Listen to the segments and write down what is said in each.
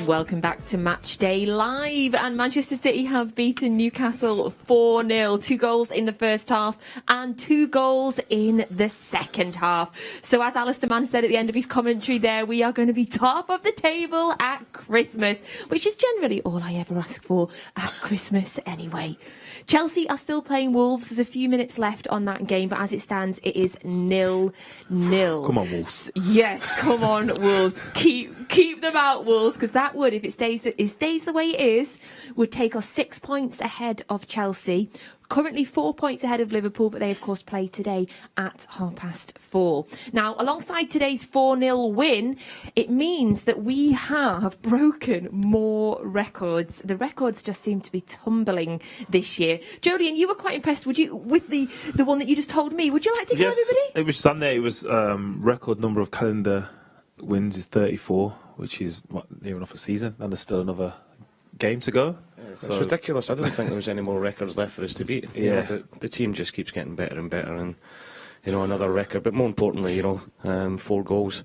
Welcome back to Matchday Live, and Manchester City have beaten Newcastle 4-0. 2 goals in the first half and 2 goals in the second half. So as Alistair Mann said at the end of his commentary there, we are going to be top of the table at Christmas, which is generally all I ever ask for at Christmas anyway. Chelsea are still playing Wolves. There's a few minutes left on that game, but as it stands, it is 0-0. Come on, Wolves. Yes, come on, Wolves. Keep them out, Wolves, because that would, if it stays the way it is, would take us 6 points ahead of Chelsea. Currently 4 points ahead of Liverpool, but they, of course, play today at 4:30. Now, alongside today's 4-0 win, it means that we have broken more records. The records just seem to be tumbling this year. Joleon, you were quite impressed, with the one that you just told me. Would you like to tell everybody? It was Sunday. It was record number of calendar wins is 34, which is near enough a season, and there's still another game to go. It's ridiculous. I didn't think there was any more records left for us to beat. The team just keeps getting better and better, and another record. But more importantly, 4 goals.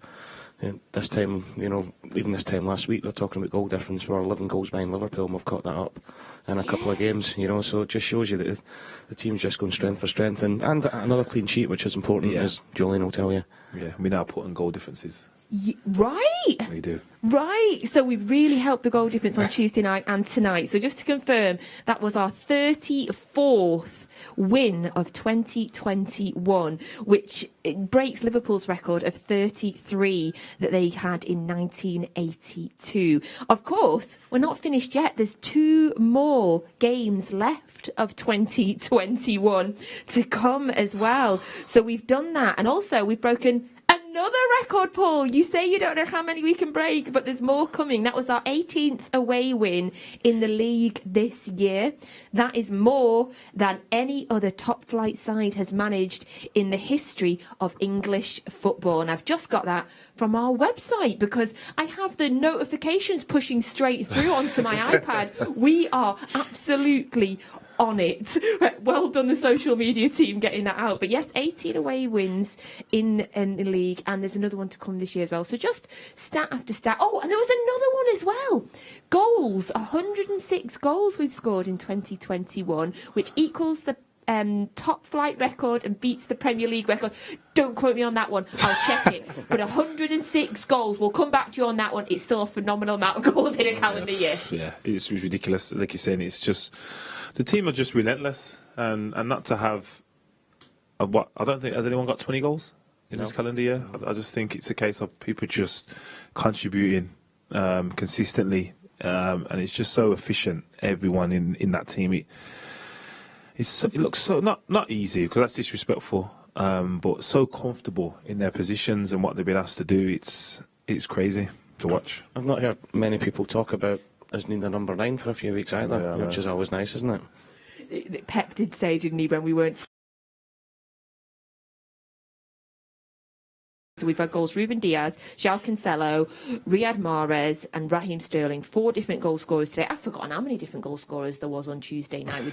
This time, even this time last week, they're talking about goal difference. We're 11 goals behind Liverpool, and we've caught that up in a couple of games. So it just shows you that the team's just going strength for strength, and another clean sheet, which is important, as Joleon will tell you. Yeah, we now put in goal differences. Right. We do. Right. So we've really helped the goal difference on Tuesday night and tonight. So just to confirm, that was our 34th win of 2021, which breaks Liverpool's record of 33 that they had in 1982. Of course, we're not finished yet. There's 2 more games left of 2021 to come as well. So we've done that. And also we've broken another record, Paul. You say you don't know how many we can break, but there's more coming. That was our 18th away win in the league this year. That is more than any other top-flight side has managed in the history of English football. And I've just got that from our website because I have the notifications pushing straight through onto my iPad. We are absolutely on it. Well done, the social media team, getting that out. But yes, 18 away wins in the league, and there's another one to come this year as well. So just stat after stat. Oh, and there was another one as well. Goals. 106 goals we've scored in 2021, which equals the top flight record and beats the Premier League record. Don't quote me on that one. I'll check it. But 106 goals. We'll come back to you on that one. It's still a phenomenal amount of goals in a calendar year. Yeah, it's ridiculous. Like you're saying, it's just the team are just relentless, and not to have I don't think has anyone got 20 goals in this calendar year. I just think it's a case of people just contributing consistently, and it's just so efficient. Everyone in that team. It looks so not easy, because that's disrespectful, but so comfortable in their positions and what they've been asked to do. It's crazy to watch. I've not heard many people talk about us needing a number 9 for a few weeks either, which is always nice, isn't it? Pep did say, didn't he, when we weren't. So we've had goals: Ruben Dias, Joao Cancelo, Riyad Mahrez and Raheem Sterling. 4 different goal scorers today. I've forgotten how many different goal scorers there was on Tuesday night,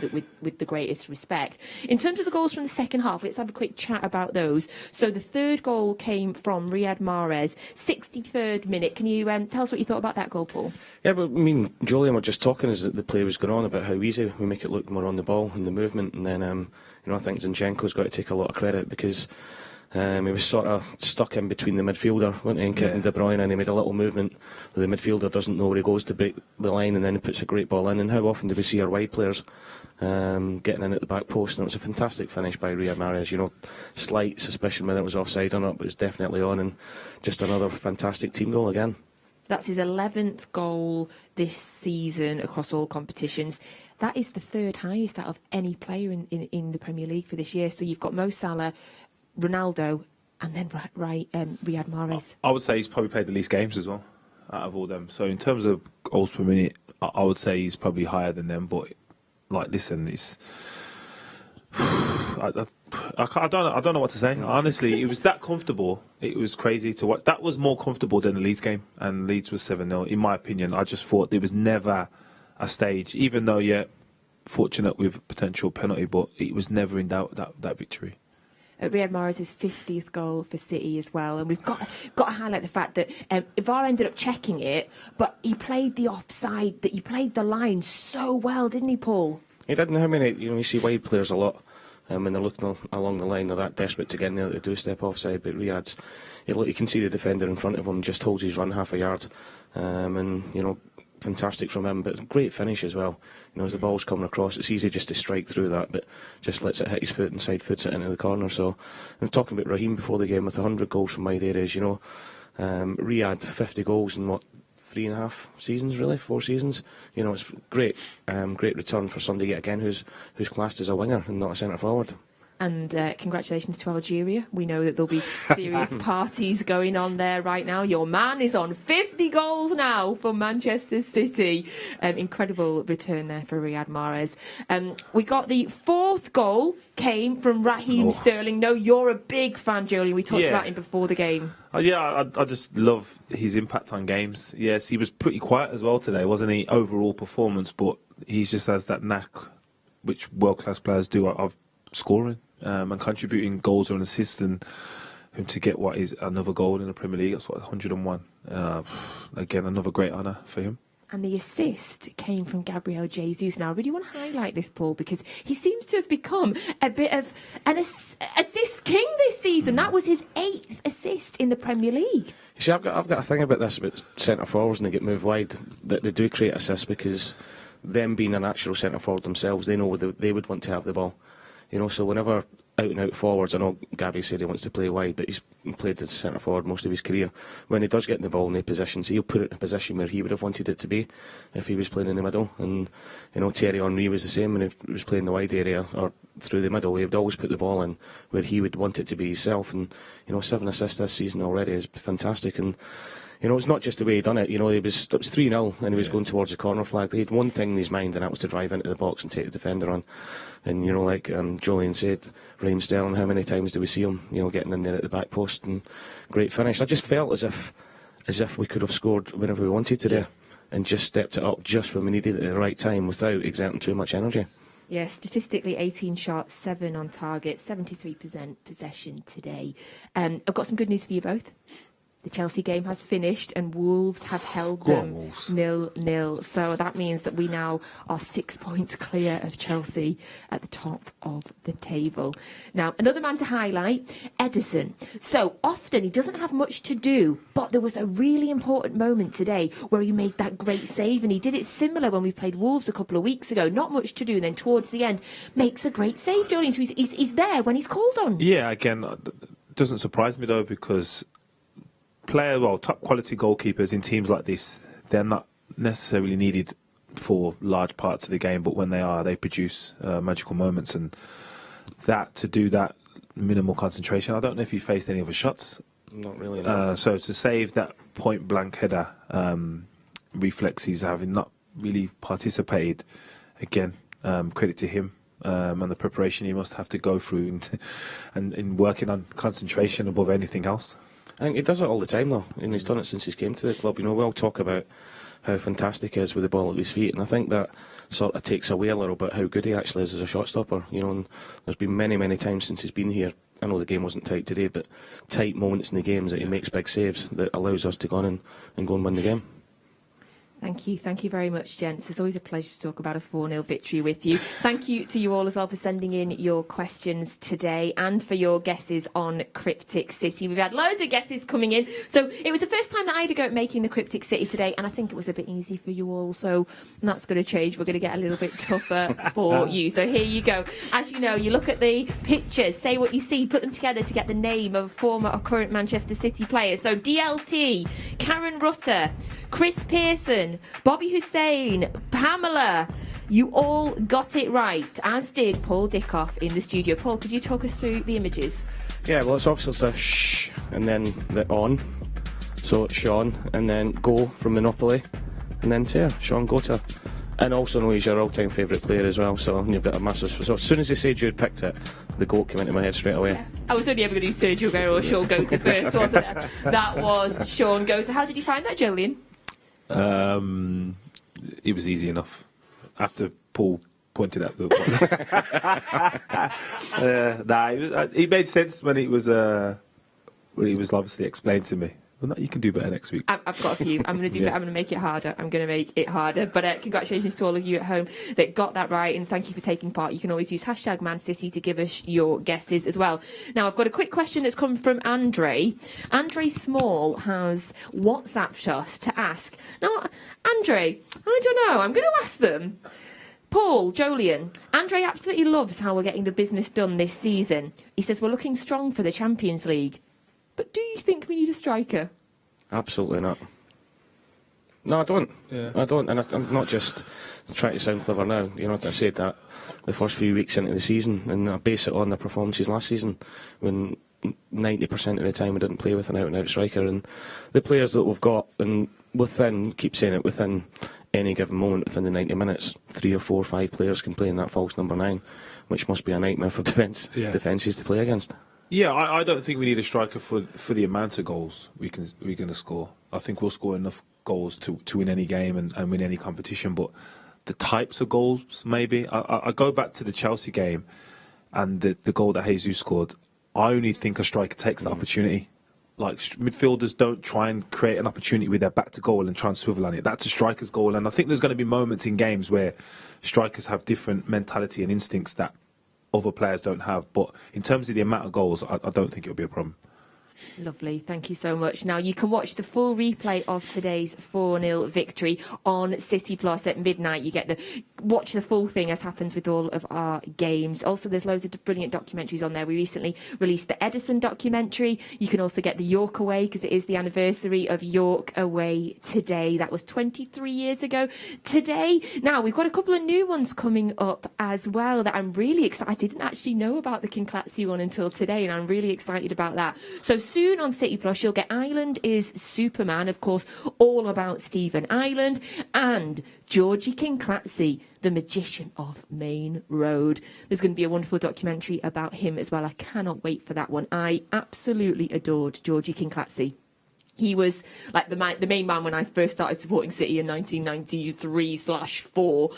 with the greatest respect. In terms of the goals from the second half, let's have a quick chat about those. So the third goal came from Riyad Mahrez, 63rd minute. Can you tell us what you thought about that goal, Paul? Yeah, but I mean, Joleon were just talking as the play was going on about how easy we make it look more on the ball and the movement, and then I think Zinchenko's got to take a lot of credit, because he was sort of stuck in between the midfielder, wasn't he, and Kevin De Bruyne, and he made a little movement. The midfielder doesn't know where he goes to break the line, and then he puts a great ball in. And how often do we see our wide players getting in at the back post? And it was a fantastic finish by Riyad Mahrez. Slight suspicion whether it was offside or not, but it's definitely on, and just another fantastic team goal again. So that's his 11th goal this season across all competitions. That is the 3rd highest out of any player in the Premier League for this year. So you've got Mo Salah, Ronaldo, and then Riyad Mahrez. I would say he's probably played the least games as well out of all them. So in terms of goals per minute, I would say he's probably higher than them. But listen, it's I don't know what to say. Honestly, it was that comfortable. It was crazy to watch. That was more comfortable than the Leeds game, and Leeds was 7-0. In my opinion, I just thought there was never a stage, even though fortunate with potential penalty, but it was never in doubt that victory. Riyad Mahrez's 50th goal for City as well. And we've got to highlight the fact that VAR ended up checking it, but he played the offside, that he played the line so well, didn't he, Paul? He didn't. How many? You see wide players a lot. When they're looking along the line, they're that desperate to get in there that they do step offside. But Riyad's, you can see the defender in front of him just holds his run half a yard, and fantastic from him. But great finish as well. As the ball's coming across, it's easy just to strike through that, but just lets it hit his foot and side foots it into the corner. So, I'm talking about Raheem before the game with 100 goals from wide areas. Riyad 50 goals in what? 3.5 seasons, really, 4 seasons. It's great, great return for somebody yet again who's classed as a winger and not a centre forward. And congratulations to Algeria. We know that there'll be serious parties going on there right now. Your man is on 50 goals now for Manchester City. Incredible return there for Riyad Mahrez. We got the 4th goal came from Raheem Sterling. No, you're a big fan, Joleon. We talked about him before the game. I just love his impact on games. Yes, he was pretty quiet as well today, wasn't he? Overall performance, but he just has that knack, which world-class players do, of scoring and contributing goals or an assist, and him to get what is another goal in the Premier League. That's 101. Again, another great honour for him. And the assist came from Gabriel Jesus. Now, I really want to highlight this, Paul, because he seems to have become a bit of an assist king this season. That was his 8th assist in the Premier League. You see, I've got a thing about this, about centre forwards when they get moved wide, that they do create assists, because them being a natural centre forward themselves, they know they would want to have the ball. So whenever out and out forwards, I know Gabby said he wants to play wide, but he's played as centre forward most of his career. When he does get in the ball in the positions, he'll put it in a position where he would have wanted it to be if he was playing in the middle. And Thierry Henry was the same when he was playing the wide area or through the middle. He would always put the ball in where he would want it to be himself. And 7 assists this season already is fantastic. And it's not just the way he done it. It was 3-0 and he was going towards the corner flag. He had one thing in his mind, and that was to drive into the box and take the defender on. And like Joleon said, Raheem Sterling, how many times do we see him, getting in there at the back post, and great finish. I just felt as if we could have scored whenever we wanted today, and just stepped it up just when we needed it at the right time without exerting too much energy. Yeah, statistically 18 shots, 7 on target, 73% possession today. I've got some good news for you both. The Chelsea game has finished and Wolves have held them 0-0. So that means that we now are 6 points clear of Chelsea at the top of the table. Now, another man to highlight, Ederson. So often he doesn't have much to do, but there was a really important moment today where he made that great save, and he did it similar when we played Wolves a couple of weeks ago. Not much to do, and then towards the end makes a great save, Joleon. So he's there when he's called on. Yeah, again, it doesn't surprise me though, because top quality goalkeepers in teams like this, they're not necessarily needed for large parts of the game, but when they are, they produce magical moments. And to do that minimal concentration, I don't know if he faced any other shots. Not really. No. So to save that point blank header, reflexes, having not really participated, again, credit to him. And the preparation he must have to go through and working on concentration above anything else. I think he does it all the time, though, and he's done it since he came to the club. We all talk about how fantastic he is with the ball at his feet, and I think that sort of takes away a little bit how good he actually is as a shot stopper. And there's been many, many times since he's been here. I know the game wasn't tight today, but tight moments in the games that he makes big saves that allows us to go on and go and win the game. Thank you very much, gents. It's always a pleasure to talk about a 4-0 victory with you. Thank you to you all as well for sending in your questions today and for your guesses on Cryptic City. We've had loads of guesses coming in. So it was the first time that I had a go at making the Cryptic City today, and I think it was a bit easy for you all. So that's going to change. We're going to get a little bit tougher for you. So here you go. As you know, you look at the pictures, say what you see, put them together to get the name of former or current Manchester City players. So DLT, Karen Rutter, Chris Pearson, Bobby Hussein, Pamela, you all got it right, as did Paul Dickov in the studio. Paul, could you talk us through the images? Yeah, well, it's obviously the shh and then the on. So Sean, and then go from Monopoly, and then Tear, Sean Gota. And also know he's your all-time favourite player as well, so you've got a massive... So as soon as you said you had picked it, the goat came into my head straight away. Yeah. I was only ever going to do Sergio Aguero or Sean Gota first, wasn't it? That was Sean Gota. How did you find that, Joleon? It was easy enough. After Paul pointed at the. It made sense when it was obviously explained to me. Well, no, you can do better next week. I've got a few. I'm going to do better. I'm going to make it harder. But congratulations to all of you at home that got that right, and thank you for taking part. You can always use #ManCity to give us your guesses as well. Now, I've got a quick question that's come from Andre. Andre Small has WhatsApped us to ask. Now, Andre, I don't know. I'm going to ask them. Paul, Joleon, Andre absolutely loves how we're getting the business done this season. He says we're looking strong for the Champions League. But do you think we need a striker? Absolutely not. No, I don't. Yeah. I don't. And I'm not just trying to sound clever now. You know, I said that the first few weeks into the season, and I base it on the performances last season when 90% of the time we didn't play with an out-and-out striker. And the players that we've got, and within any given moment, within the 90 minutes, 3 or 4 or 5 players can play in that false number 9, which must be a nightmare for defences to play against. Yeah, I don't think we need a striker for the amount of goals we're going to score. I think we'll score enough goals to win any game and win any competition. But the types of goals, maybe. I go back to the Chelsea game and the goal that Jesus scored. I only think a striker takes the opportunity. Like, midfielders don't try and create an opportunity with their back to goal and try and swivel on it. That's a striker's goal. And I think there's going to be moments in games where strikers have different mentality and instincts that other players don't have, but in terms of the amount of goals, I don't think it'll be a problem. Lovely, thank you so much. Now you can watch the full replay of today's 4-0 victory on City Plus at midnight. You get watch the full thing, as happens with all of our games. Also, there's loads of brilliant documentaries on there. We recently released the Edison documentary. You can also get the York Away, because it is the anniversary of York Away today. That was 23 years ago today. Now we've got a couple of new ones coming up as well that I'm really excited. I didn't actually know about the Kinklatzy one until today, and I'm really excited about that. So soon on City Plus, you'll get Ireland is Superman, of course, all about Stephen Ireland, and Georgie Kinklatzy, the magician of Main Road. There's going to be a wonderful documentary about him as well. I cannot wait for that one. I absolutely adored Georgie Kinklatzy. He was like the main man when I first started supporting City in 1993/4.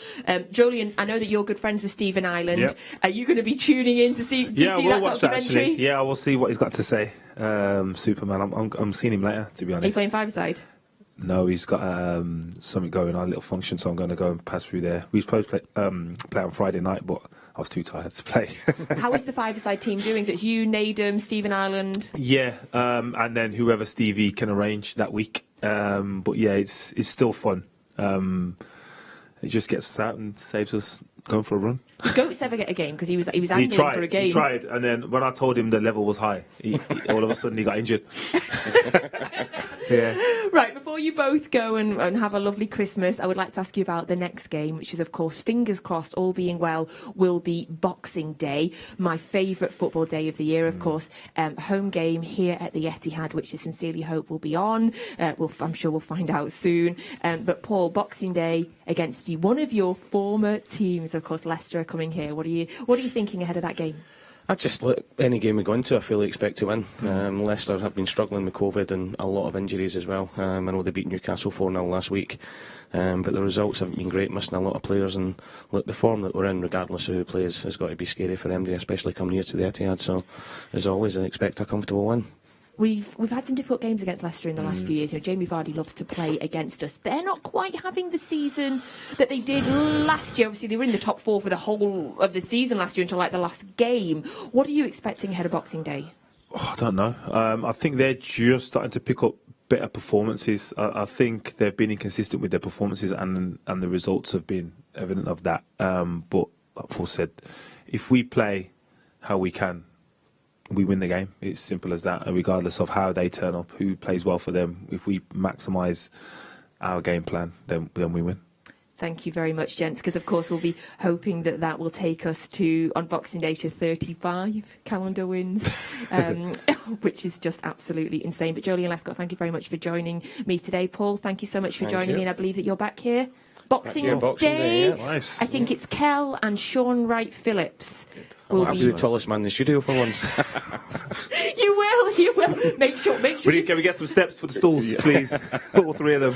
Joleon, I know that you're good friends with Stephen Ireland. Yep. Are you going to be tuning in to see that documentary? Yeah, we'll see what he's got to say. Superman. I'm seeing him later, to be honest. Are you playing five-a-side? No, he's got something going on, a little function, so I'm going to go and pass through there. We were supposed to play on Friday night, but I was too tired to play. How is the five-a-side team doing? So it's you, Nadem, Stephen Ireland? Yeah, and then whoever Stevie can arrange that week. But yeah, it's still fun. It just gets us out and saves us going for a run. Did Goats ever get a game? Because he was angling for a game. He tried, and then when I told him the level was high, he all of a sudden he got injured. Yeah. Right, before you both go and have a lovely Christmas, I would like to ask you about the next game, which is, of course, fingers crossed, all being well, will be Boxing Day, my favourite football day of the year, of course. Home game here at the Etihad, which I sincerely hope will be on. I'm sure we'll find out soon. But Paul, Boxing Day against one of your former teams, of course, Leicester, are coming here. What are you thinking ahead of that game? Any game we go into, I fully expect to win. Leicester have been struggling with COVID and a lot of injuries as well. I know they beat Newcastle 4-0 last week, but the results haven't been great, missing a lot of players. And look, the form that we're in, regardless of who plays, has got to be scary for MD, especially coming here to the Etihad. So, as always, I expect a comfortable win. We've had some difficult games against Leicester in the last few years. You know, Jamie Vardy loves to play against us. They're not quite having the season that they did last year. Obviously, they were in the top 4 for the whole of the season last year until like the last game. What are you expecting ahead of Boxing Day? Oh, I don't know. I think they're just starting to pick up better performances. I think they've been inconsistent with their performances, and the results have been evident of that. But like Paul said, if we play how we can, we win the game. It's simple as that, regardless of how they turn up, who plays well for them. If we maximise our game plan, then we win. Thank you very much, gents, because of course we'll be hoping that will take us to, on Boxing Day, to 35 calendar wins, which is just absolutely insane. But Joleon, Lescott, thank you very much for joining me today. Paul, thank you so much for joining me, and I believe that you're back here. Boxing Day. Yeah. Nice. I think it's Kel and Sean Wright Phillips. I'll be the tallest man in the studio for once. You will. Make sure. Can we get some steps for the stools, please? All 3 of them.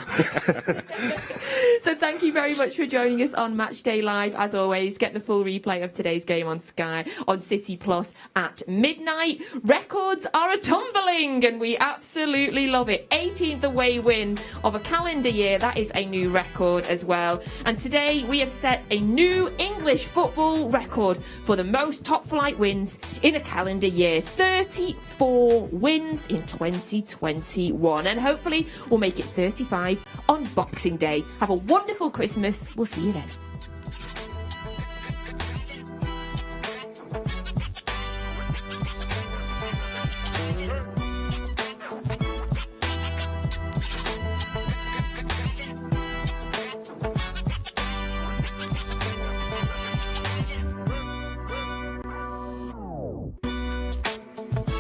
So So thank you very much for joining us on Matchday Live. As always, get the full replay of today's game on Sky, on City Plus at midnight. Records are a-tumbling, and we absolutely love it. 18th away win of a calendar year. That is a new record as well. And today we have set a new English football record for the most top-flight wins in a calendar year. 34 wins in 2021. And hopefully we'll make it 35 on Boxing Day. Have a wonderful Christmas. We'll see you then.